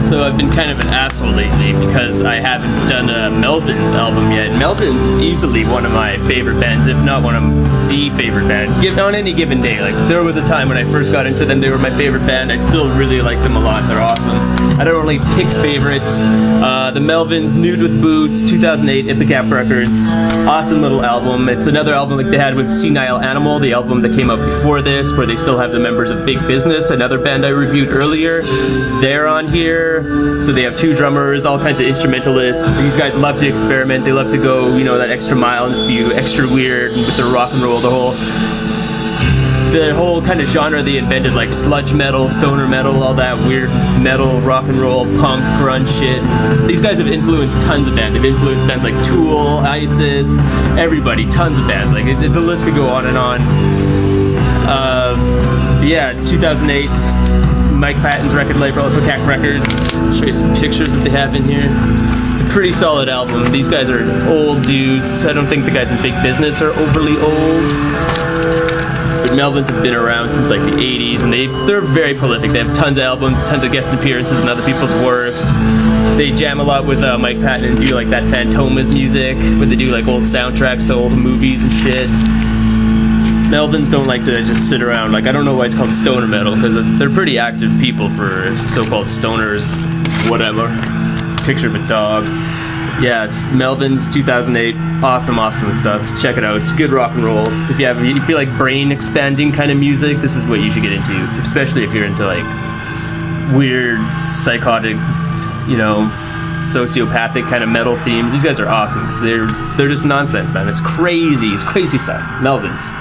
So I've been kind of an asshole lately because I haven't done a Melvins album yet. Melvins is easily one of my favorite bands, if not one of the favorite band. On any given day, like there was a time when I first got into them, they were my favorite band. I still really like them a lot. They're awesome. I don't really pick favorites. The Melvins, Nude with Boots, 2008, Ipecac Records. Awesome little album. It's another album like they had with Senile Animal, the album that came out before this, where they still have the members of Big Business, another band I reviewed earlier. They're on here. So they have two drummers, all kinds of instrumentalists. These guys love to experiment. They love to go, you know, that extra mile and just be extra weird with their rock and roll. The whole kind of genre they invented, like sludge metal, stoner metal, all that weird metal, rock and roll, punk, grunge shit. These guys have influenced tons of bands. They've influenced bands like Tool, Isis, everybody, tons of bands. Like the list could go on and on. Yeah, 2008. Mike Patton's record label, Ipecac Records. I'll show you some pictures that they have in here. It's a pretty solid album. These guys are old dudes. I don't think the guys in Big Business are overly old. But Melvins have been around since like the 80s, and they're very prolific. They have tons of albums, tons of guest appearances in other people's works. They jam a lot with Mike Patton and do like that Fantomas music, where they do like old soundtracks to old movies and shit. Melvins don't like to just sit around. Like, I don't know why it's called stoner metal, because they're pretty active people for so-called stoners, whatever. Picture of a dog. Yeah, it's Melvins, 2008. Awesome stuff. Check it out. It's good rock and roll. If you feel like brain expanding kind of music, this is what you should get into, especially if you're into like weird, psychotic, you know, sociopathic kind of metal themes. These guys are awesome because they're just nonsense, man. It's crazy stuff. Melvins.